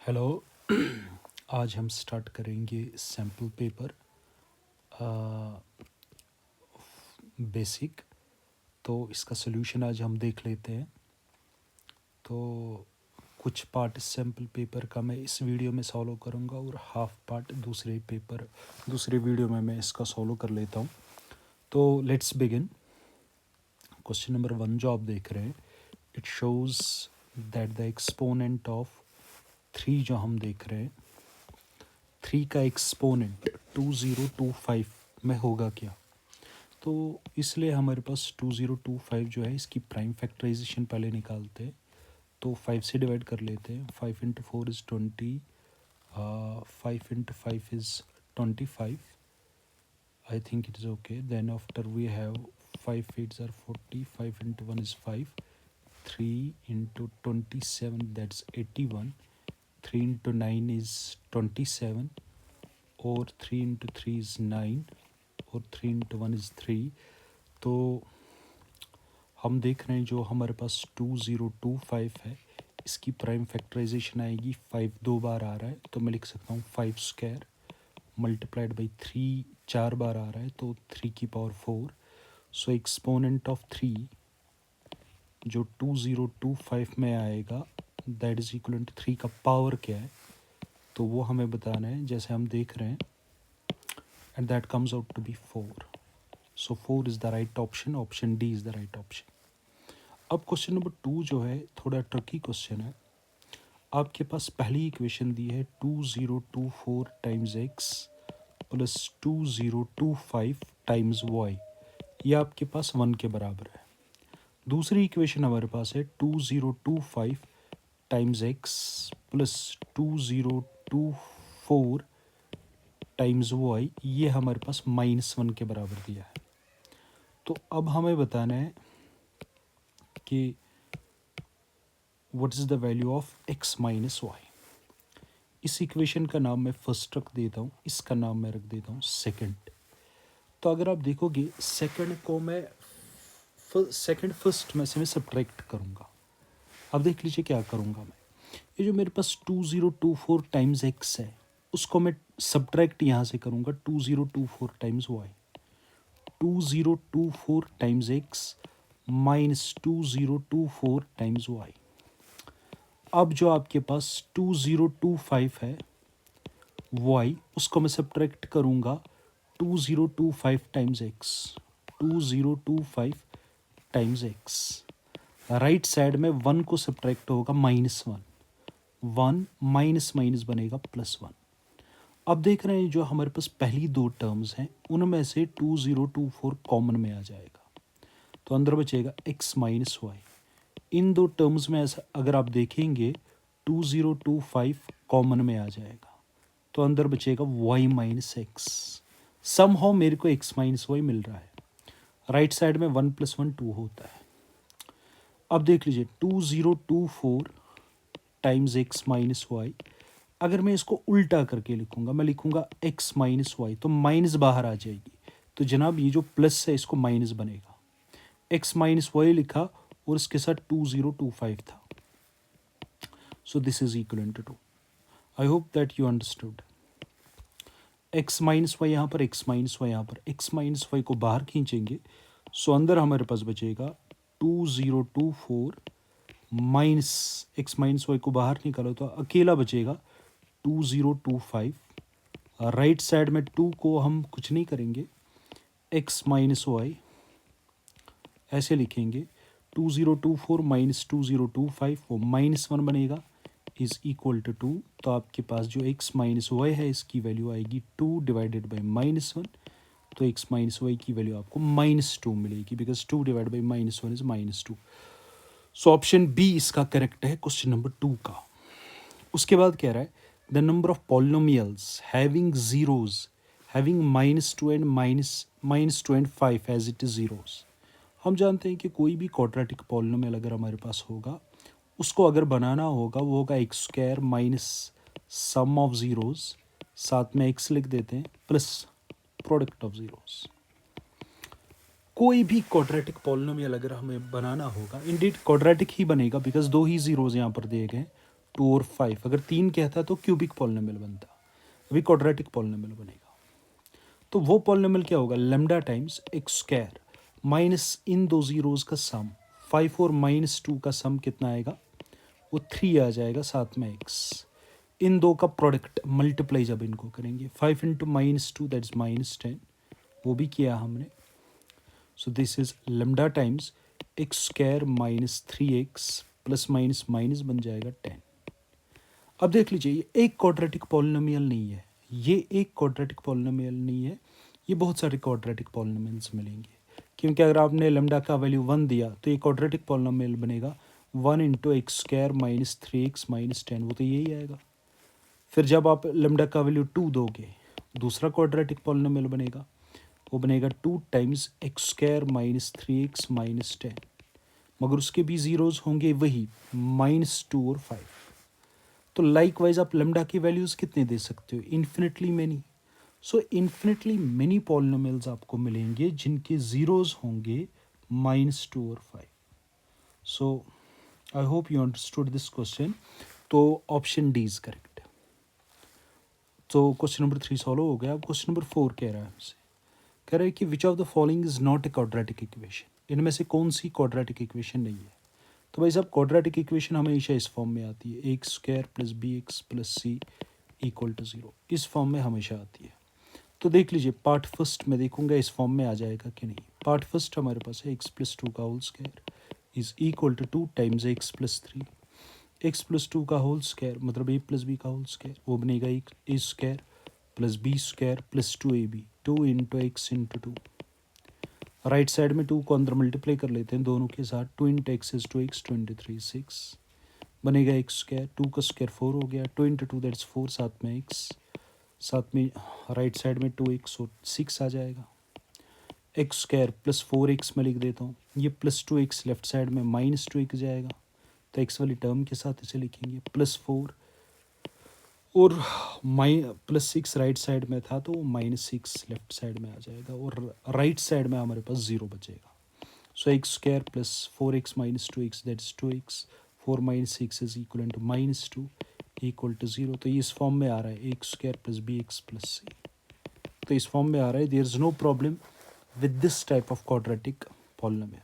Hello. आज हम start करेंगे सैम्पल पेपर बेसिक। तो इसका सोल्यूशन आज हम देख लेते हैं। तो कुछ पार्ट सैम्पल पेपर का मैं इस वीडियो में सॉल्व करूंगा और हाफ पार्ट दूसरे वीडियो में मैं इसका सॉल्व कर लेता हूं। तो लेट्स बिगिन। क्वेश्चन नंबर 1 जो आप देख रहे हैं, it shows that the exponent of 3 जो हम देख रहे हैं, 3 का एक्सपोनेंट 2025 में होगा क्या। तो इसलिए हमारे पास 2025 जो है, इसकी प्राइम फैक्टराइजेशन पहले निकालते हैं। तो 5 से डिवाइड कर लेते हैं। 5 into 4 is 20, 5 into 5 is 25। I think it is okay. Then after we have 5 8s are 40, 5 into 1 is 5, 3 into 27 that's 81, 3 into 9 is 27, और 3 into 3 is 9, और 3 into 1 is 3। तो हम देख रहे हैं जो हमारे पास 2025 है, इसकी प्राइम फैक्टराइजेशन आएगी। 5 दो बार आ रहा है तो मैं लिख सकता हूँ 5 स्क्वायर मल्टीप्लाइड बाई 3 4 बार आ रहा है तो 3 की पावर 4। सो एक्सपोनेंट ऑफ 3 जो 2025 में आएगा, दैट इज इक्वल टू 3 का पावर क्या है, तो वो हमें बताना है। जैसे हम देख रहे हैं, and that comes out to be 4। So 4 is the right option, option D is the right option. अब क्वेश्चन नंबर 2 जो है, थोड़ा ट्रिकी क्वेश्चन है। आपके पास पहली इक्वेशन दी है 2024 times x plus 2025 times y, ये आपके पास 1 के बराबर है। दूसरी इक्वेशन हमारे पास है 2025 times x plus 2024 times y, ये हमारे पास -1 के बराबर दिया है। तो अब हमें बताना है कि what is the value of x minus y. इस इक्वेशन का नाम मैं फर्स्ट रख देता हूँ, इसका नाम मैं रख देता हूँ सेकंड। तो अगर आप देखोगे, सेकंड को मैं सेकंड फर्स्ट में से मैं सब्ट्रैक्ट करूँगा। अब देख लीजिए क्या करूँगा मैं। ये जो मेरे पास 2024 टाइम्स एक्स है, उसको मैं सब्ट्रैक्ट यहाँ से करूँगा 2024 times y. 2024 times x minus 2024 times y. अब जो आपके पास 2025 है वाई, उसको मैं सब्ट्रैक्ट करूँगा 2025 times x. 2025 times x, right side में 1 को सब्ट्रैक्ट होगा -1, 1 माइनस माइनस बनेगा +1। अब देख रहे हैं जो हमारे पास पहली दो टर्म्स हैं, उनमें से 2024 कॉमन में आ जाएगा, तो अंदर बचेगा x माइनस वाई। इन दो टर्म्स में ऐसा अगर आप देखेंगे, 2025 कॉमन में आ जाएगा, तो अंदर बचेगा y माइनस एक्स। समहाउ मेरे को x माइनस वाई मिल रहा है। राइट साइड में 1 + 1 2 होता है। अब देख लीजिए 2024 टाइम्स x माइनस वाई। अगर मैं इसको उल्टा करके लिखूंगा, मैं लिखूंगा x माइनस वाई, तो माइनस बाहर आ जाएगी। तो जनाब ये जो प्लस है इसको माइनस बनेगा। x माइनस वाई लिखा और इसके साथ 2025 था। So this is equal to 2। I hope that you understood. x minus y यहाँ पर, x माइनस वाई यहाँ पर, x माइनस वाई को बाहर खींचेंगे, सो अंदर हमारे पास बचेगा 2024 माइनस x माइनस वाई को बाहर निकालो तो अकेला बचेगा 2025। राइट साइड में 2 को हम कुछ नहीं करेंगे, x माइनस वाई ऐसे लिखेंगे, 2024 माइनस 2025 वो -1 बनेगा, इज इक्वल टू 2। तो आपके पास जो x माइनस वाई है, इसकी वैल्यू आएगी 2 डिवाइडेड बाई -1। तो x माइनस वाई की वैल्यू आपको -2 मिलेगी, because 2 divide by -1 is -2। So option B इसका करेक्ट है क्वेश्चन नंबर 2 का। उसके बाद कह रहा है the number of polynomials having zeros having -2 and -2 and 5 as it is zeros. हम जानते हैं कि कोई भी क्वाड्रेटिक पॉलिनोमियल अगर हमारे पास होगा, उसको अगर बनाना होगा, वो होगा x square minus sum of zeros, साथ में एक्स लिख देते हैं, प्लस प्रोडक्ट ऑफ ज़ीरोज़। कोई भी क्वाड्रेटिक पॉलिनोमियल अगर हमें बनाना होगा, इंडीड क्वाड्रेटिक ही बनेगा, बिकॉज 2 ही ज़ीरोज़ यहाँ पर दिए गए, 2 और 5, अगर 3 कहता तो क्यूबिक पॉलिनोमियल बनता, अभी क्वाड्रेटिक पॉलिनोमियल बनेगा। तो वो पॉलिनोमियल क्या होगा, lambda times x square minus इन दो जीरोज का सम, 5 और -2 का सम कितना आएगा, वो 3 आ जाएगा, साथ में एक्स, इन दो का प्रोडक्ट मल्टीप्लाई जब इनको करेंगे, 5 इंटू -2 दैट इज -10, वो भी किया हमने। सो this is lambda times x square minus 3x plus minus minus बन जाएगा 10। अब देख लीजिए, ये एक क्वाड्रेटिक पॉलिनोमियल नहीं है, ये एक क्वाड्रेटिक पॉलिनोमियल नहीं है, ये बहुत सारे क्वाड्रेटिक पॉलिनोमियल्स मिलेंगे, क्योंकि अगर आपने लेमडा का वैल्यू 1 दिया तो ये क्वाड्रेटिक पॉलिनोमियल बनेगा 1 into x square minus 3x minus 10, वो तो यही आएगा। फिर जब आप लेमडा का वैल्यू 2 दोगे, दूसरा क्वाड्रेटिक पॉलिनोमियल बनेगा, वो बनेगा 2 times x square minus 3x minus 10, मगर उसके भी जीरोज होंगे वही -2 और 5। तो लाइक वाइज आप लेमडा की वैल्यूज़ कितने दे सकते हो, infinitely many. So infinitely many polynomials आपको मिलेंगे जिनके ज़ीरोज़ होंगे -2 और 5। So I hope you understood this question. तो ऑप्शन डी इज करेक्ट। तो क्वेश्चन नंबर 3 सॉल्व हो गया। अब क्वेश्चन नंबर 4 कह रहा है हमसे, कह रहा है कि विच of the following is not a quadratic equation, इनमें से कौन सी क्वाड्रेटिक इक्वेशन नहीं है। तो भाई साहब, क्वाड्रेटिक इक्वेशन हमेशा इस फॉर्म में आती है, x square plus b x plus c equal to 0, इस फॉर्म में हमेशा आती है। तो देख लीजिए, पार्ट फर्स्ट में देखूंगा इस फॉर्म में आ जाएगा कि नहीं। पार्ट फर्स्ट हमारे पास है एक्स प्लस 2 का whole square is equal to 2 times x plus 3, x plus 2 का होल स्क्वायर मतलब ए प्लस बी का होल स्क्वायर, वो बनेगा a square plus B square plus 2ab, 2 into x into 2। Right side में 2 को अंदर multiply कर लेते हैं दोनों के साथ, 2 into x is 2x, 2 into 3 6, बनेगा एक्स स्क्वायर, 2 का स्क्वायर 4 हो गया, 2 इंटू 2 दैट्स 4, साथ में एक्स, साथ में राइट साइड में 2x और 6 आ जाएगा। एक्स स्क्वायर प्लस 4x में लिख देता हूँ, ये प्लस 2x लेफ्ट साइड में -2x जाएगा, तो एक्स वाली टर्म के साथ इसे लिखेंगे, प्लस 4 और प्लस 6 राइट साइड में था तो -6 लेफ्ट साइड में आ जाएगा, और राइट साइड में हमारे पास 0 बचेगा। So x square plus 4x minus 2x that is 2x, 4 minus 6 is equal to -2 equal to 0। तो ये इस फॉर्म में आ रहा है, x square plus b x plus c, तो इस फॉर्म में आ रहा है। There is no problem with this type of quadratic polynomial,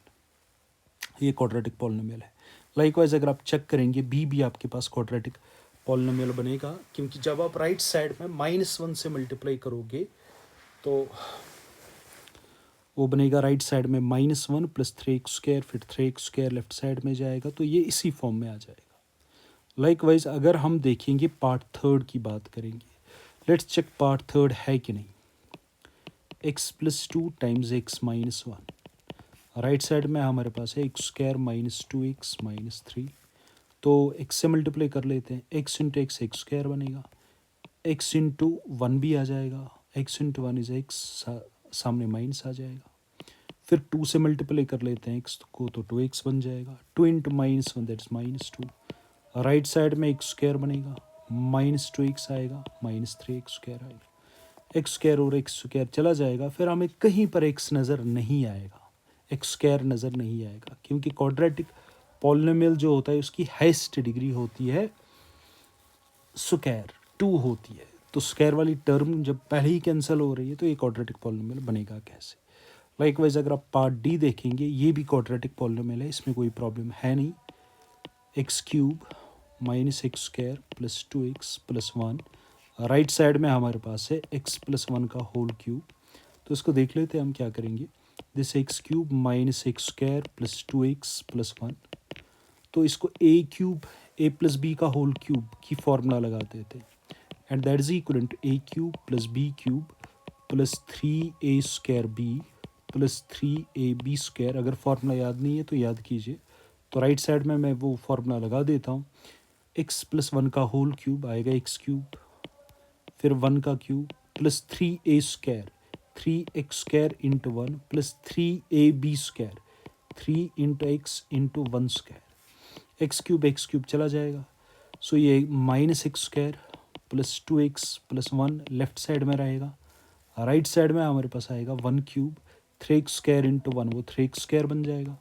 ये क्वाड्रेटिक पॉलिनोमियल है। लाइकवाइज अगर आप चेक करेंगे बी भी आपके पास क्वाड्रेटिक पॉलिनोमियल बनेगा, क्योंकि जब आप राइट साइड में -1 से मल्टीप्लाई करोगे तो वो बनेगा राइट साइड में -1 प्लस 3x स्क्वायर, फिर 3x स्क्वायर लेफ्ट साइड में जाएगा, तो ये इसी फॉर्म में आ जाएगा। लाइकवाइज अगर हम देखेंगे पार्ट थर्ड की बात करेंगे, लेट्स चेक पार्ट थर्ड है कि नहीं। x plus 2 times x minus 1, right side में हमारे पास है x square minus 2x minus 3, तो x से मल्टीप्लाई कर लेते हैं, x into x x square बनेगा, x इंटू 1 भी आ जाएगा, x इंटू 1 इज x, सामने माइनस आ जाएगा, फिर 2 से मल्टीप्लाई कर लेते हैं x को, तो 2x बन जाएगा, 2 into -1 that is -2, right side में एक्स स्क्वायर बनेगा, -2x आएगा, -3x स्क्वायर आएगा, एक्स स्क्वायर और एक्स स्क्वायर चला जाएगा, फिर हमें कहीं पर x नज़र नहीं आएगा, एक्स स्क्वायर नज़र नहीं आएगा, क्योंकि क्वाड्रेटिक पॉलिनोमियल जो होता है उसकी हाईएस्ट डिग्री होती है स्क्वायर, 2 होती है, तो स्क्वायर वाली टर्म जब पहले ही कैंसिल हो रही है तो ये क्वाड्रेटिक पॉलिनोमियल बनेगा कैसे। लाइकवाइज अगर आप पार्ट डी देखेंगे, ये भी क्वाड्रेटिक पॉलिनोमियल है, इसमें कोई प्रॉब्लम है नहीं। X cube minus x square plus 2x plus 1, right side में हमारे पास है x प्लस 1 का होल क्यूब, तो इसको देख लेते हैं हम क्या करेंगे। This x cube minus x square plus 2x plus 1, तो इसको a cube a plus b का होल क्यूब की फॉर्मूला लगा देते हैं, and that is equal to a cube plus b cube plus 3a square b plus 3ab square. अगर formula याद नहीं है तो याद कीजिए, तो राइट साइड में मैं वो फार्मूला लगा देता हूँ। x प्लस 1 का होल क्यूब आएगा एक्स क्यूब, फिर 1 का cube plus 3a square, 3x square into 1 plus 3ab square, 3 into x into 1 square, x cube चला जाएगा, सो ये minus x square plus 2x plus 1 left side में रहेगा, राइट साइड में हमारे पास आएगा 1 क्यूब, 3x स्क्वायर इंटू 1 वो 3x स्क्वायर बन जाएगा,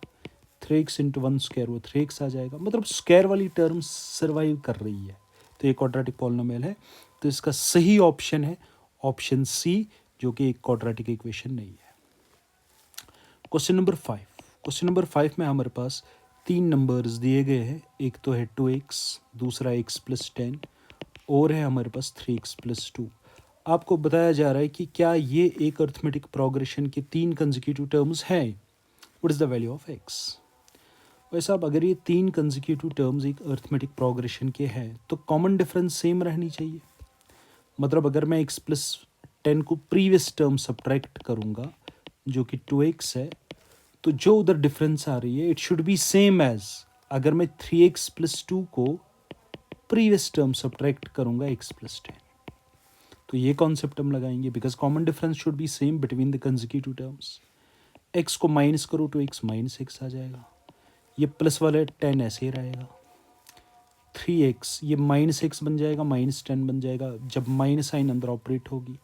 3x इंटू 1 स्क्वायर वो 3x आ जाएगा, मतलब स्क्वायर वाली टर्म सर्वाइव कर रही है, तो ये क्वाड्रेटिक पॉलिनोमियल है। तो इसका सही ऑप्शन है ऑप्शन सी, जो कि एक क्वाड्रेटिक इक्वेशन नहीं है। Question number 5। क्वेश्चन नंबर 5 में हमारे पास 3 नंबर्स दिए गए हैं, एक तो है 2x, दूसरा x+10 और है हमारे पास 3x+2। आपको बताया जा रहा है कि क्या ये एक अर्थमेटिक प्रोग्रेशन के 3 कंसेक्यूटिव टर्म्स हैं। What is the value of x। वैसे अब अगर ये 3 कंसेक्यूटिव टर्म्स एक अर्थमेटिक प्रोग्रेशन के हैं तो कॉमन डिफरेंस सेम रहनी चाहिए। मतलब अगर मैं x+10 को प्रीवियस टर्म सब्ट्रैक्ट करूँगा जो कि 2x है, तो जो उधर डिफरेंस आ रही है it should be same as अगर मैं 3x+2 को प्रीवियस टर्म सब्ट्रैक्ट करूँगा x+10। तो ये कॉन्सेप्ट हम लगाएंगे because common difference should be same between the consecutive terms. x को माइनस करो तो x -x आ जाएगा, ये प्लस वाला 10 ऐसे ही रहेगा। 3x ये -x बन जाएगा, -10 बन जाएगा, जब माइनस साइन अंदर ऑपरेट होगी।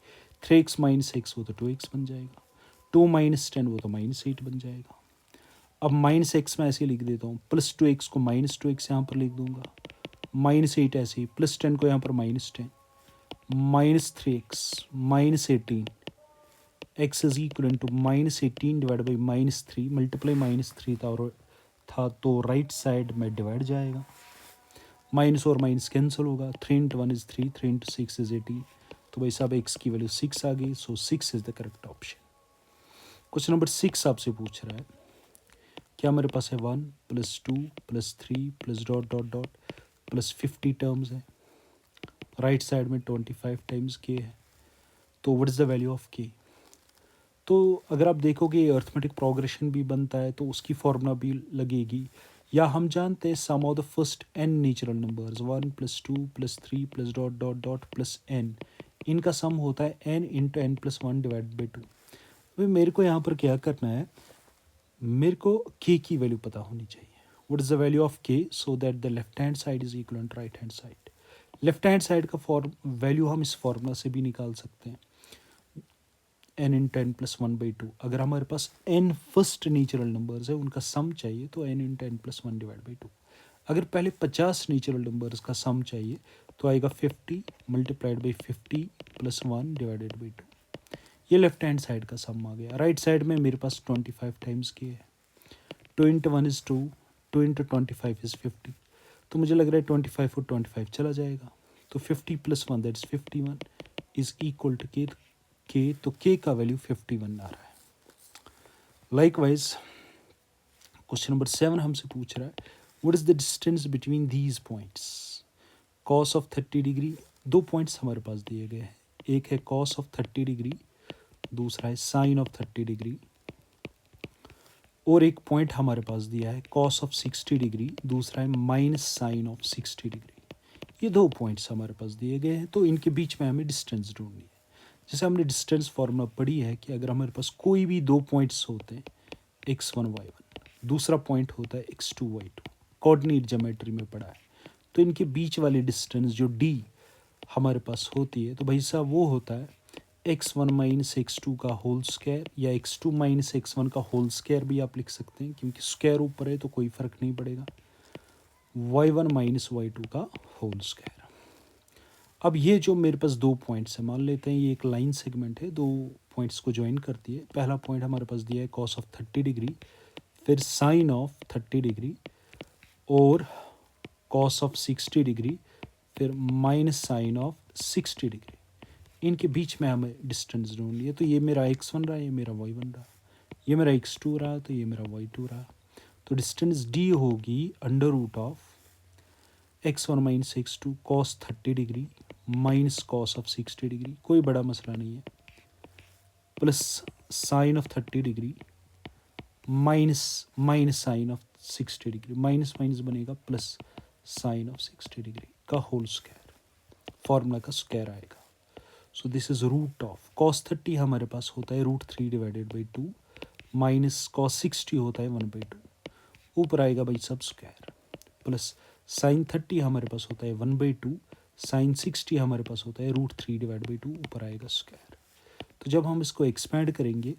3x -x वो तो 2x बन जाएगा, 2 -10 वो तो -8 बन जाएगा। अब -x में ऐसे लिख देता हूँ, +2x को -2x यहाँ पर लिख दूंगा, -8 ऐसे ही, +10 को यहाँ पर -10, -3x -18, x is equal to -18 divide by -3, multiply -3 था तो राइट साइड में डिवाइड जाएगा, माइनस और माइनस कैंसिल होगा, 3 इंटू 1 इज़ 3, 3 इंटू 6 इज़ 18। तो भाई साहब x की वैल्यू 6 आ गई, सो 6 is the correct option. Question number 6 आपसे पूछ रहा है, क्या मेरे पास है 1 +2 +3 plus dot dot dot plus 50 terms है, राइट साइड में 25 टाइम्स k है, तो what is the value of k। तो अगर आप देखोगे अर्थमेटिक प्रोग्रेशन भी बनता है तो उसकी फॉर्मूला भी लगेगी, या हम जानते हैं sum of the first n natural numbers 1 +2 +3 plus dot dot dot plus n, इनका सम होता है n into n+1 divide by 2। भाई मेरे को यहाँ पर क्या करना है, मेरे को k की वैल्यू पता होनी चाहिए। What is the value of k so that the left hand side is equal to right hand side. Left hand side का वैल्यू हम इस फॉर्मूला से भी निकाल सकते हैं, n इंटू n+1/2। अगर हमारे पास n फर्स्ट नेचुरल नंबर्स है उनका सम चाहिए तो n into n+1 divide by 2। अगर पहले 50 नेचुरल नंबर्स का सम चाहिए तो आएगा 50 multiplied by 50 plus 1 divided by 2। ये लेफ्ट हैंड साइड का सम आ गया। राइट साइड में मेरे पास 25 टाइम्स के है, 2 इंटू 1 इज़ 2, 2 इंटू 25 इज़ 50, तो मुझे लग रहा है 25 और 25 चला जाएगा, तो 50 plus 1 that is 51 is equal to k, तो k का वैल्यू 51 आ रहा है। लाइकवाइज क्वेश्चन नंबर 7 हमसे पूछ रहा है, what is the distance between these points. Cos of 30 degree, दो पॉइंट्स हमारे पास दिए गए हैं, एक है कॉस ऑफ 30 डिग्री, दूसरा है साइन ऑफ 30 डिग्री, और एक पॉइंट हमारे पास दिया है कॉस ऑफ 60 डिग्री, दूसरा है माइनस साइन ऑफ 60 डिग्री। ये दो पॉइंट्स हमारे पास दिए गए हैं, तो इनके बीच में हमें डिस्टेंस ढूंढनी है। जैसे हमने डिस्टेंस फार्मूला पढ़ी है कि अगर हमारे पास कोई भी दो पॉइंट्स होते हैं x1 y1, दूसरा पॉइंट होता है x2 y2, कोऑर्डिनेट ज्योमेट्री में पढ़ा है, तो इनके बीच वाली डिस्टेंस जो d हमारे पास होती है तो भाई साहब वो होता है x1 माइनस x2 का होल स्क्वायर, या x2 माइनस x1 का होल स्क्वायर भी आप लिख सकते हैं क्योंकि स्क्वायर ऊपर है तो कोई फ़र्क नहीं पड़ेगा, y1 माइनस y2 का होल स्क्वायर। अब ये जो मेरे पास दो पॉइंट्स हैं, मान लेते हैं ये एक लाइन सेगमेंट है, दो पॉइंट्स को ज्वाइन करती है। पहला पॉइंट हमारे पास दिया है कॉस ऑफ 30 डिग्री, फिर साइन ऑफ 30 डिग्री, और कॉस ऑफ 60 डिग्री, फिर माइनस साइन ऑफ 60 डिग्री। इनके बीच में हमें डिस्टेंस ढूंढनी है, तो ये मेरा x बन रहा है, ये मेरा y बन रहा है, ये मेरा x2 रहा तो ये मेरा y2 रहा। तो डिस्टेंस d होगी under root of x1 minus x2 cos 30 degree minus cos of 60 degree, कोई बड़ा मसला नहीं है, plus sine of 30 degree minus minus sine of 60 degree, minus minus बनेगा प्लस साइन ऑफ 60 डिग्री का होल स्क्वायर, फॉर्मूला का square आएगा। So this is root of cos 30 हमारे पास होता है √3 डिवाइडेड बाई 2, माइनस कॉस 60 होता है 1/2, ऊपर आएगा भाई सब स्क्वायर, प्लस साइन 30 हमारे पास होता है 1/2, साइन 60 हमारे पास होता है √3 डिवाइड बाई 2, ऊपर आएगा स्क्वायर। तो जब हम इसको एक्सपेंड करेंगे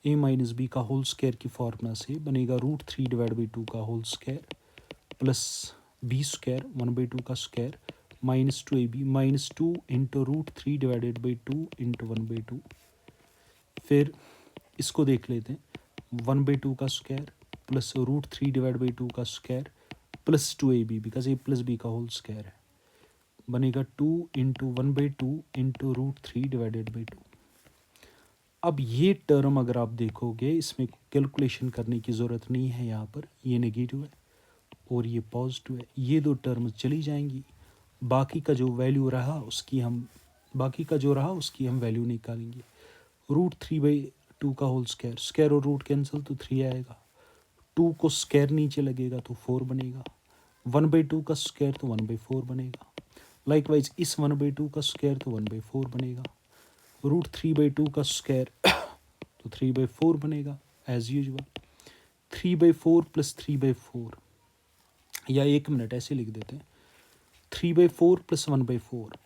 a माइनस बी का होल स्क्वायर की फॉर्मूला से बनेगा √3/2 का whole square plus B square 1/2 का स्क्वायर -2ab -2 इंटू √3/2 इंटू 1/2। फिर इसको देख लेते हैं 1/2 का स्क्वायर प्लस √3/2 का square plus 2ab because a plus b का होल स्क्वायर है बनेगा 2 इंटू 1/2 इंटू √3/2। अब ये टर्म अगर आप देखोगे इसमें कैलकुलेशन करने की ज़रूरत नहीं है, यहाँ पर ये नेगेटिव है और ये पॉजिटिव है, ये दो टर्म चली जाएंगी। बाकी का जो वैल्यू रहा उसकी हम वैल्यू निकालेंगे। √3/2 का होल स्क्वायर, स्क्वायर और रूट कैंसिल तो 3 आएगा, 2 को स्क्वायर नीचे लगेगा तो 4 बनेगा, 1/2 का स्क्वायर तो 1/4 बनेगा। लाइकवाइज इस 1/2 का स्क्वायर तो 1/4 बनेगा, √3/2 का स्क्वायर तो 3/4 बनेगा एज यूजुअल। 3/4 प्लस 3/4 या 1 मिनट ऐसे लिख देते हैं, 3/4 प्लस 1/4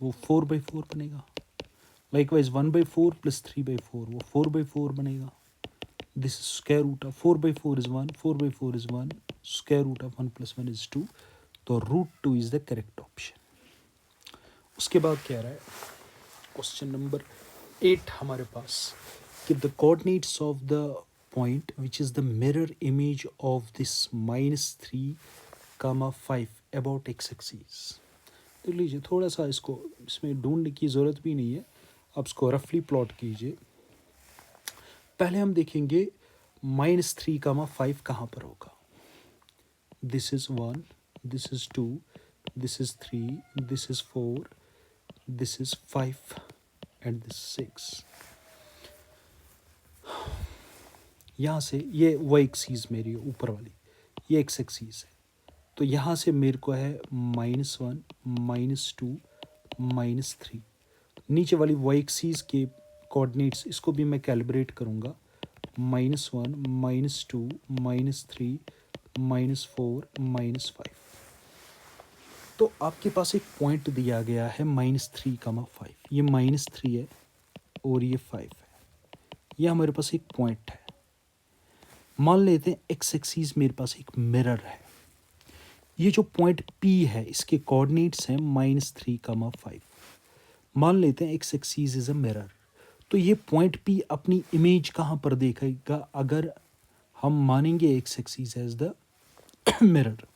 वो 4/4 बनेगा। लाइकवाइज 1/4 प्लस 3/4 वो 4/4 बनेगा। This square root of 4/4 is 1, 4/4 is 1, square root of 1 + 1 is 2, तो √2 इज द करेक्ट ऑप्शन। उसके बाद क्या रहा है क्वेश्चन नंबर 8 हमारे पास कि the coordinates of the point which is the mirror image of this -3, 5 about x axis. देख लीजिए, थोड़ा सा इसको इसमें ढूंढने की ज़रूरत भी नहीं है, आप इसको रफली प्लॉट कीजिए। पहले हम देखेंगे -3, 5 कहाँ पर होगा। This is 1, this is 2, this is 3, this is 4, this is 5 and this 6। यहाँ से ये वो एक्सीज मेरी ऊपर वाली ये x एक्सीज है, तो यहाँ से मेरे को है -1, -2, -3। नीचे वाली y एक्सीज के कोऑर्डिनेट्स इसको भी मैं कैलिब्रेट करूँगा, -1, -2, -3, -4, -5। तो आपके पास एक पॉइंट दिया गया है -3, 5। ये -3 है और ये 5 है, ये हमारे पास एक पॉइंट है। मान लेते हैं x एक्सीज मेरे पास एक मिरर है, ये जो पॉइंट P है इसके कोऑर्डिनेट्स हैं -3, 5। मान लेते हैं x axis is a mirror, तो ये पॉइंट P अपनी इमेज कहाँ पर देखेगा अगर हम मानेंगे x axis as the mirror.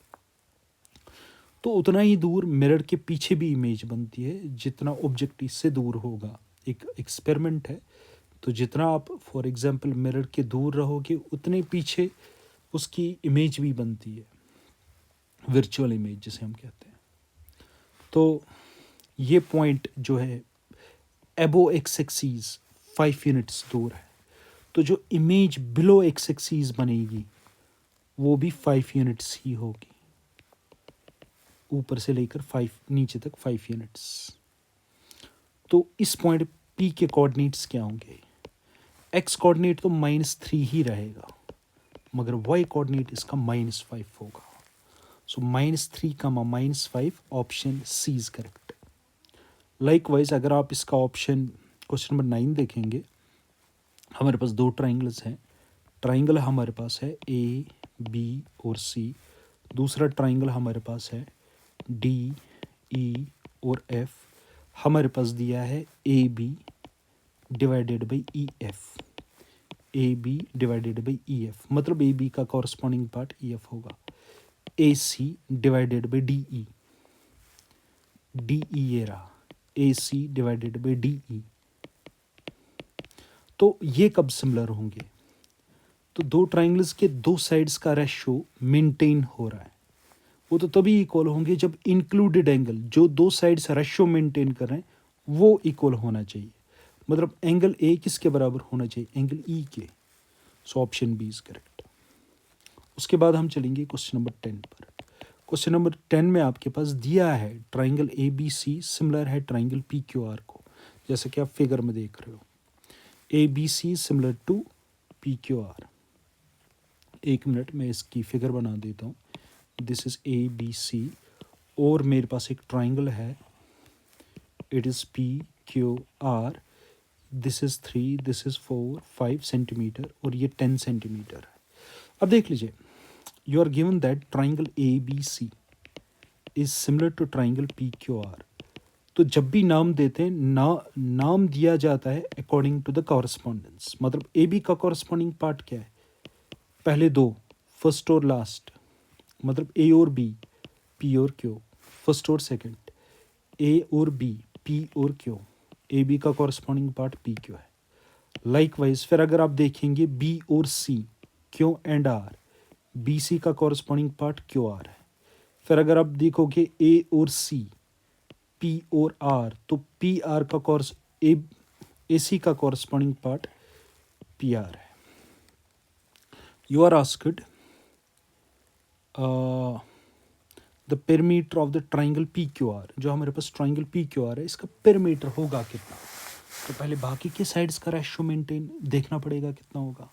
तो उतना ही दूर मिरर के पीछे भी इमेज बनती है जितना ऑब्जेक्ट इससे दूर होगा। एक एक्सपेरिमेंट है, तो जितना आप फॉर एग्जांपल मिरर के दूर रहोगे उतने पीछे उसकी इमेज भी बनती है, वर्चुअल इमेज जिसे हम कहते हैं। तो ये पॉइंट जो है एबो एक्स एक्सीज 5 यूनिट्स दूर है, तो जो इमेज बिलो एक्स एक्सीज बनेगी वो भी 5 यूनिट्स ही होगी, ऊपर से लेकर 5 नीचे तक 5 यूनिट्स। तो इस पॉइंट P के कोऑर्डिनेट्स क्या होंगे, x कोऑर्डिनेट तो -3 ही रहेगा मगर y कोऑर्डिनेट इसका -5 होगा। So -3, -5 option C is correct. Likewise अगर आप इसका ऑप्शन क्वेश्चन नंबर 9 देखेंगे, हमारे पास 2 ट्राइंगल्स हैं। ट्राइंगल हमारे पास है A, B और C। दूसरा ट्राइंगल हमारे पास है D, E और F। हमारे पास दिया है AB divided by EF, AB divided by EF, मतलब AB का कॉरस्पॉन्डिंग पार्ट EF होगा। AC divided by DE, DE ये रहा, AC डिवाइडेड बाई DE। तो ये कब सिमिलर होंगे, तो 2 ट्राइंगल्स के 2 साइड्स का रेशो मेंटेन हो रहा है, वो तो तभी इक्वल होंगे जब इंक्लूडेड एंगल जो 2 साइड्स रेशो मेंटेन कर रहे हैं वो इक्वल होना चाहिए। मतलब एंगल ए किसके बराबर होना चाहिए, एंगल ई के। So option B is correct. उसके बाद हम चलेंगे क्वेश्चन नंबर 10 पर। क्वेश्चन नंबर 10 में आपके पास दिया है triangle A B C similar है ट्राइंगल पी क्यू आर को, जैसे कि आप फिगर में देख रहे हो। A B C similar to P Q R. 1 minute में इसकी फिगर बना देता हूँ। This is A B C और मेरे पास एक ट्राइंगल है, it is P Q R. This is 3, this is 4, 5 centimetre और ये 10 सेंटीमीटर है। अब देख लीजिए, you are given that triangle A B C is similar to triangle P Q R. तो जब भी नाम देते हैं नाम दिया जाता है अकॉर्डिंग टू द कॉरस्पॉन्डेंस। मतलब ए बी का कॉरस्पॉन्डिंग पार्ट क्या है, पहले दो, फर्स्ट और लास्ट, मतलब ए और बी, पी और क्यू, फर्स्ट और सेकंड, ए और बी, पी और क्यू। ए बी का कॉरस्पॉन्डिंग पार्ट पी क्यू है। लाइकवाइज फिर अगर आप देखेंगे बी और c, q and r, b c का कॉरस्पॉन्डिंग पार्ट क्यू आर है। फिर अगर आप देखोगे ए और सी, पी और आर, तो पी आर का कॉर्स ए सी का कॉरस्पॉन्डिंग पार्ट पी आर है। You are asked the perimeter of the triangle P Q R. जो हमारे पास ट्राइंगल पी क्यू आर है, इसका पेरीमीटर होगा कितना। तो पहले बाकी के साइड्स का रेशो मेंटेन देखना पड़ेगा कितना होगा।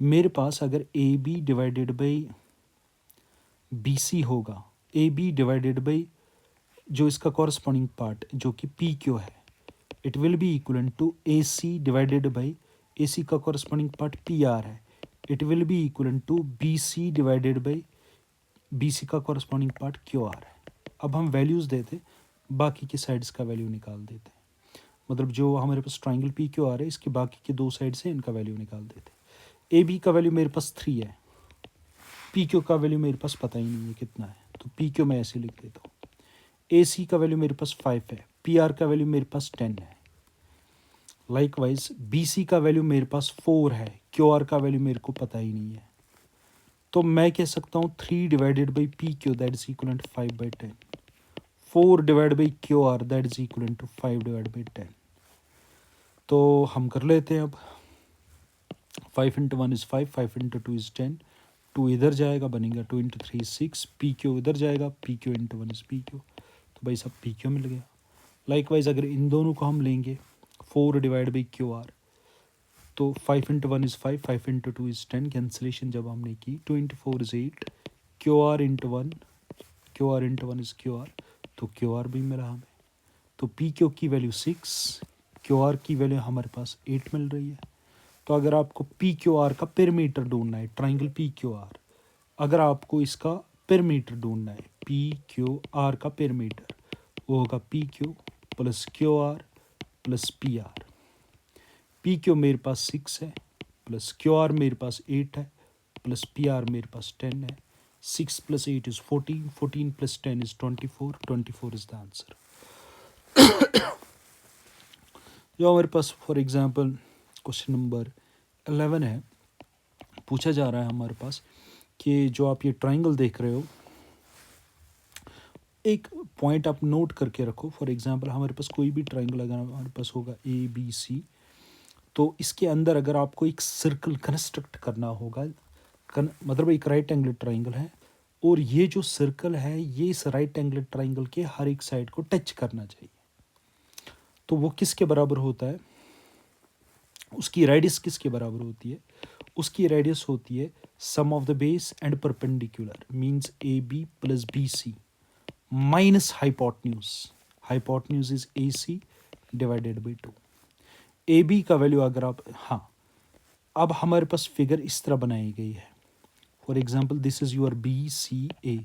मेरे पास अगर A B divided by B C होगा, ए बी डिवाइडेड बाई जो इसका कॉरस्पॉन्डिंग पार्ट जो कि पी क्यू है, it will be equal to a c divided by a सी का कॉरस्पॉन्डिंग पार्ट पी आर है, it will be equal to b c divided by B c का corresponding part Q R है। अब हम values देते, बाकी के साइड्स का वैल्यू निकाल देते। मतलब जो हमारे पास ट्राइंगल पी क्यू आर है, इसके बाकी के दो साइड से इनका वैल्यू निकाल देते। ए बी का वैल्यू मेरे पास 3 है, पी क्यू का वैल्यू मेरे पास पता ही नहीं है कितना है, तो पी क्यू मैं ऐसे लिख देता हूँ। ए सी का वैल्यू मेरे पास 5 है, पी आर का वैल्यू मेरे पास 10 है। लाइकवाइज बी सी का वैल्यू मेरे पास 4 है, क्यू आर का वैल्यू मेरे को पता ही नहीं है। तो मैं कह सकता हूँ 3 divided by P Q that is equal to 5/10, 4 divide by Q R that is equal to 5 divide by 10। तो हम कर लेते हैं अब। 5 इंटू 1 इज़ 5, 5 इंटू 2 इज़ 10, 2 इधर जाएगा, बनेगा 2 इंटू 3 6, पी क्यू इधर जाएगा, P Q into 1 is P Q, तो भाई सब पी क्यू मिल गया। लाइकवाइज अगर इन दोनों को हम लेंगे 4 डिवाइड बाई क्यू आर, तो 5 into 1 is 5, 5 into 2 is 10, cancellation जब हमने की 2 into 4 is 8, Q R into 1, Q R into 1 is Q R, तो क्यू आर भी मिला हमें। तो पी क्यू की वैल्यू 6, क्यू आर की वैल्यू हमारे पास 8 मिल रही है। तो अगर आपको पी क्यू आर का पेरीमीटर ढूंढना है, ट्राइंगल पी क्यू आर, अगर आपको इसका पेरीमीटर ढूंढना है, पी क्यू आर का पेरीमीटर, वो होगा P Q plus Q R plus P R. P Q मेरे पास 6 है, प्लस क्यू आर मेरे पास 8 है, प्लस पी आर मेरे पास 10 है। 6 plus 8 is 14, 14 plus 10 is 24, 24 is the answer. जो हमारे पास फॉर एग्जांपल क्वेश्चन नंबर 11 है, पूछा जा रहा है हमारे पास कि जो आप ये ट्राइंगल देख रहे हो, एक पॉइंट आप नोट करके रखो। फॉर एग्जांपल हमारे पास कोई भी ट्राइंगल अगर हमारे पास होगा ए बी सी, तो इसके अंदर अगर आपको एक सर्कल कंस्ट्रक्ट करना होगा, मतलब एक राइट एंगल ट्राइंगल है, और ये जो सर्कल है ये इस राइट एंगल ट्राइंगल के हर एक साइड को टच करना चाहिए। तो वो किसके बराबर होता है, उसकी रेडियस किसके बराबर होती है, उसकी रेडियस होती है sum of the base and perpendicular, means a b plus b c minus hypotenuse, hypotenuse is a c divided by 2। A B का वैल्यू अगर आप, हाँ, अब हमारे पास फिगर इस तरह बनाई गई है। For example this is your b c a,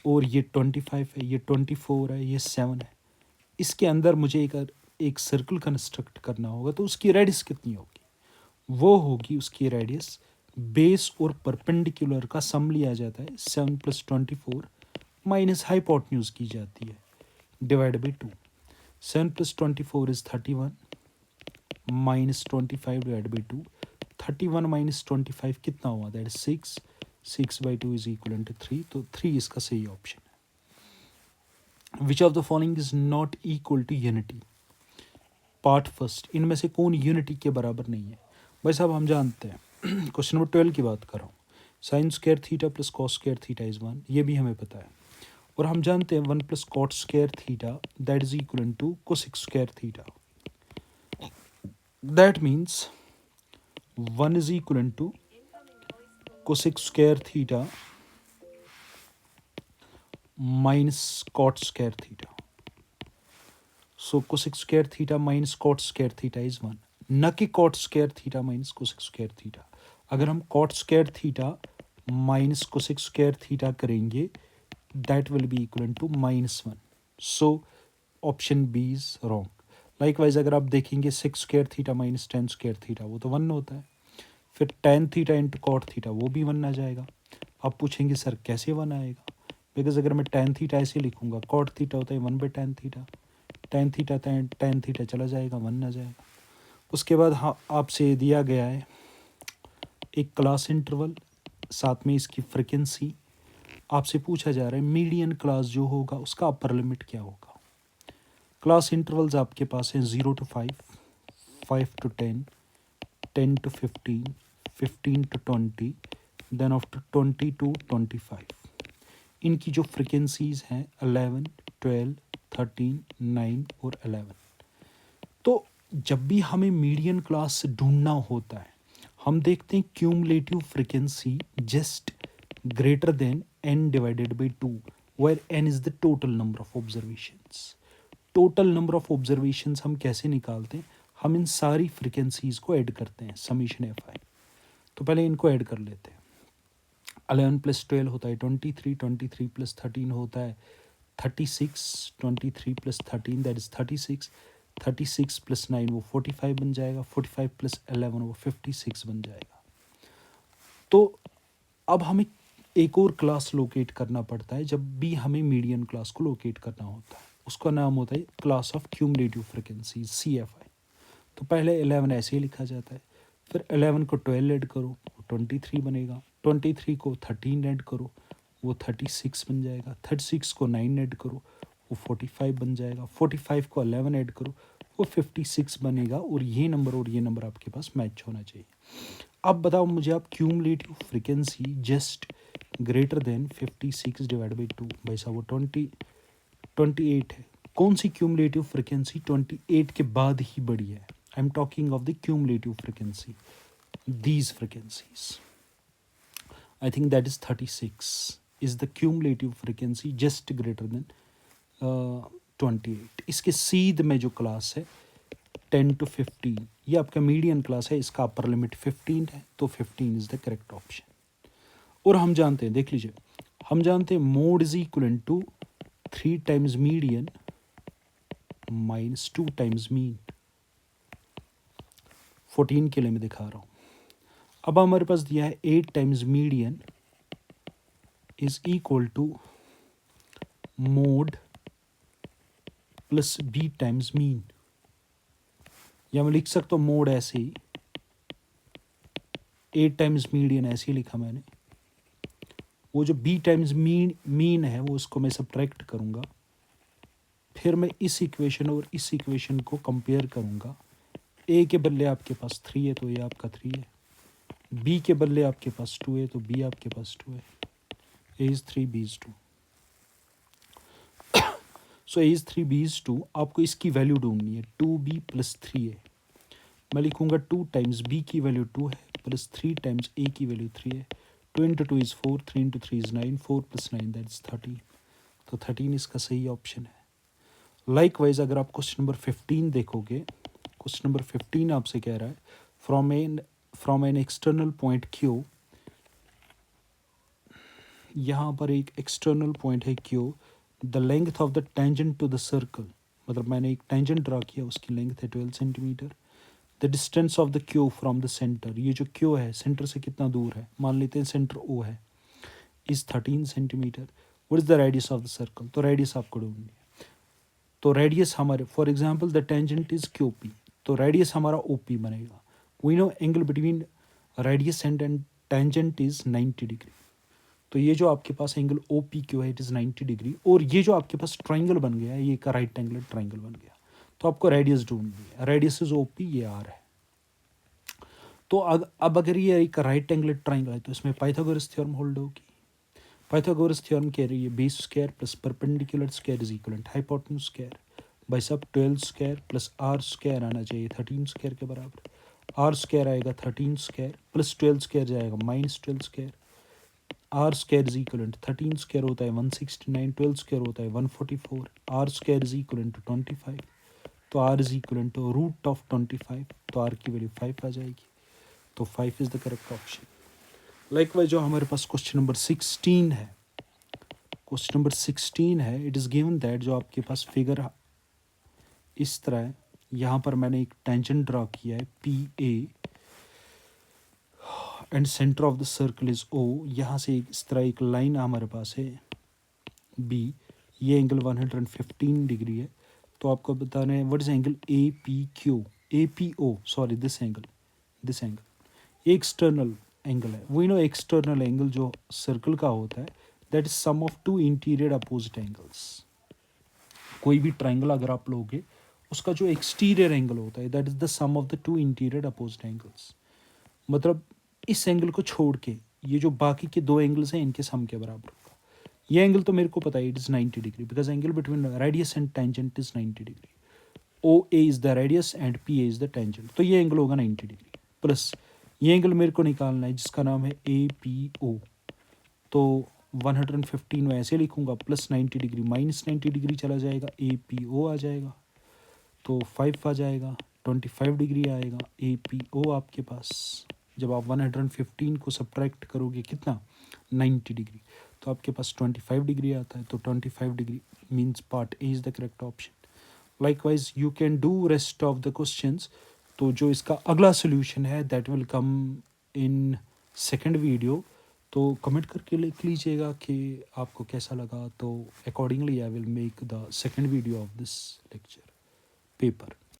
और ये 25 है, ये 24 है, ये 7 है। इसके अंदर मुझे एक सर्कल कंस्ट्रक्ट करना होगा, तो उसकी रेडियस कितनी होगी, वो होगी उसकी रेडियस बेस और परपेंडिकुलर का सम लिया जाता है, 7 प्लस 24 माइनस हाइपोटन्यूज की जाती है, divide by 2। 7 plus 24 is 31 minus 25 divide by 2, 31 minus 25 कितना हुआ, that is 6, 6 by 2 is equal to 3, तो 3 इसका सही ऑप्शन है। Which of the following is not equal to unity, part first, इनमें से कौन यूनिटी के बराबर नहीं है। भाई साहब हम जानते हैं, क्वेश्चन नंबर 12 की बात कर रहा हूँ, sine square theta plus cos square theta is 1, ये भी हमें पता है। और हम जानते हैं 1 plus cot square theta that is equal to cosec square theta, that means 1 is equal to cosec square theta minus cot square theta. So cosec square theta minus cot square theta is 1, न कि cot square theta minus cosec square theta. अगर हम cot square theta minus cosec square theta करेंगे that will be equal to -1, so option B is wrong. Likewise अगर आप देखेंगे sec square theta minus tan square theta वो तो 1 होता है, फिर tan theta into cot theta वो भी 1 आ जाएगा। आप पूछेंगे सर कैसे 1 आएगा, बिकॉज अगर मैं टेन थीटा ऐसे लिखूंगा, कॉट थीटा होता है 1/tan थीटा, टेन थीटा चला जाएगा 1 आ जाएगा। उसके बाद हाँ आपसे दिया गया है एक क्लास इंटरवल, साथ में इसकी फ्रिक्वेंसी। आपसे पूछा जा रहा है मीडियन क्लास जो होगा उसका अपर लिमिट क्या होगा। क्लास इंटरवल्स आपके पास हैं 0 to 5, 5 to 10, 10 to 15, 15 to 20, then after 20 to 25। इनकी जो फ्रिक्वेंसीज हैं 11, 12, 13, 9 और 11। तो जब भी हमें मीडियन क्लास ढूंढना होता है हम देखते हैं cumulative frequency just greater than n divided by 2, where n is the total number of observations. Total number of observations हम कैसे निकालते हैं, हम इन सारी फ्रिक्वेंसीज को ऐड करते हैं समीशन एफ आई। तो पहले इनको ऐड कर लेते हैं। 11 + 12 होता है 23, 23 + 13 होता है 36, 23 + 13 दैट इज 36, 36 + 9 वो 45 बन जाएगा, 45 + 11 वो 56 बन जाएगा। तो अब हमें एक और क्लास लोकेट करना पड़ता है जब भी हमें मीडियन क्लास को लोकेट करना होता है, उसका नाम होता है class of cumulative frequency CFI। तो पहले 11 ऐसे ही लिखा जाता है, फिर 11 को 12 ऐड करो वो 23 बनेगा, 23 को 13 ऐड करो वो 36 बन जाएगा, 36 को 9 ऐड करो वो 45 बन जाएगा, 45 को 11 ऐड करो वो 56 बनेगा। और ये नंबर आपके पास मैच होना चाहिए। अब बताओ मुझे आप cumulative frequency just greater then 56 divide by 2, भाई साहब वो 28 है। कौन सी क्यूमुलेटिव फ्रिक्वेंसी 28 के बाद ही बढ़ी है? I am talking of the cumulative frequency, these frequencies. I think that is 36 is the cumulative frequency just greater then 28। इसके सीध में जो क्लास है 10 to 15 ये आपका मीडियन क्लास है, इसका अपर लिमिट 15 है, तो 15 इज द करेक्ट ऑप्शन। और हम जानते हैं, देख लीजिए, हम जानते हैं mode is equal to 3 times median -2 times mean. 14 के लिए मैं दिखा रहा हूँ। अब हमारे पास दिया है 8 times median is equal to mode plus b times mean, या मैं लिख सकता हूँ मोड ऐसे ही, 8 times मीडियन ऐसे ही लिखा मैंने। वो जो b times मीन है वो उसको मैं सब्ट्रैक्ट करूँगा, फिर मैं इस इक्वेशन और इस इक्वेशन को कंपेयर करूँगा। a के बदले आपके पास 3 है तो ये आपका 3 है, b के बदले आपके पास 2 है तो b आपके पास 2 है। a is 3 b is 2। So a is 3 b is 2। आपको इसकी वैल्यू ढूंढनी है, 2b + 3a। मैं लिखूँगा 2 times b की वैल्यू 2 है प्लस 3 times a की वैल्यू 3 है। 2 × 2 is 4, 3 × 3 is 9, 4 + 9 दैट इज 13। तो 13 इसका सही ऑप्शन है। लाइकवाइज अगर आप क्वेश्चन नंबर 15 देखोगे, क्वेश्चन नंबर 15 आपसे कह रहा है from an external point Q, यहाँ पर एक एक्सटर्नल पॉइंट है Q, the length of the tangent to the circle, मतलब मैंने एक टेंजेंट ड्रा किया, उसकी लेंथ है 12 centimetre. The distance of the Q from the centre, ये जो Q है सेंटर से कितना दूर है, मान लेते हैं सेंटर O है, is 13 centimetre. What is the radius of the circle, तो रेडियस आपको ढूंढनी है। तो रेडियस हमारे, for example the tangent is QP, तो रेडियस हमारा OP बनेगा। We know angle between radius and tangent is 90 degree. तो ये जो आपके पास एंगल OPQ है इट इज़ 90 डिग्री, और ये जो आपके पास ट्राइंगल बन गया है ये का राइट एंगल ट्राइंगल बन गया। तो आपको रेडियस ढूंढनी है, रेडियस इज OP, ये R है। तो अब अगर ये एक राइट एंगल ट्राइंगल है तो इसमें पाइथागोरस थ्योरम होल्ड होगी। पाइथागोरस थ्योरम कह रही है base square plus perpendicular square is equal to hypotenuse square by सब 12 स्क्वायर प्लस R स्क्वायर आना चाहिए 13 स्क्वायर के बराबर। R स्क्वायर आएगा 13 स्क्वायर प्लस 12 स्क्वायर जाएगा -12 square. R square is equal to 13 square होता है 169, 12 स्क्वायर होता है 144, R square is equal to 25। तो r is equal to root of 25, तो r की वैल्यू 5 आ जाएगी, तो 5 is the correct option. Likewise जो हमारे पास क्वेश्चन नंबर 16 है, क्वेश्चन नंबर 16 है, इट इज़ गिवन दैट जो आपके पास फिगर इस तरह है, यहाँ पर मैंने एक टेंजेंट ड्रा किया है p a and centre of the circle is o, यहाँ से इस तरह एक लाइन हमारे पास है बी, ये एंगल 115 डिग्री है, तो आपको बताना है what is angle A P Q, A P O, sorry this angle, external angle है। वी नो एक्सटर्नल एंगल जो सर्कल का होता है that is sum of two interior opposite angles. कोई भी ट्राइंगल अगर आप लोगे उसका जो एक्सटीरियर एंगल होता है that is the sum of the two interior opposite angles, मतलब इस एंगल को छोड़ के ये जो बाकी के दो एंगल्स हैं इनके सम के बराबर होगा। ये एंगल तो मेरे को पता है it is 90 degree because angle between radius and tangent is 90 degree, O A is the radius and P A is the tangent, तो ये एंगल होगा 90 डिग्री। प्लस ये एंगल मेरे को निकालना है जिसका नाम है ए पी ओ, तो 115 में ऐसे लिखूंगा, प्लस 90 डिग्री माइनस 90 डिग्री चला जाएगा, ए पी ओ आ जाएगा, तो 5 आ जाएगा, 25 डिग्री आएगा ए पी ओ आपके पास। जब आप 115 को सब्ट्रैक्ट करोगे कितना 90 डिग्री, तो आपके पास 25 डिग्री आता है, तो 25 degree means part A is the correct option. Likewise you can do rest of the questions, तो जो इसका अगला सोल्यूशन है that will come in second video, तो कमेंट करके लिख लीजिएगा कि आपको कैसा लगा, तो accordingly I will make the second video of this lecture paper.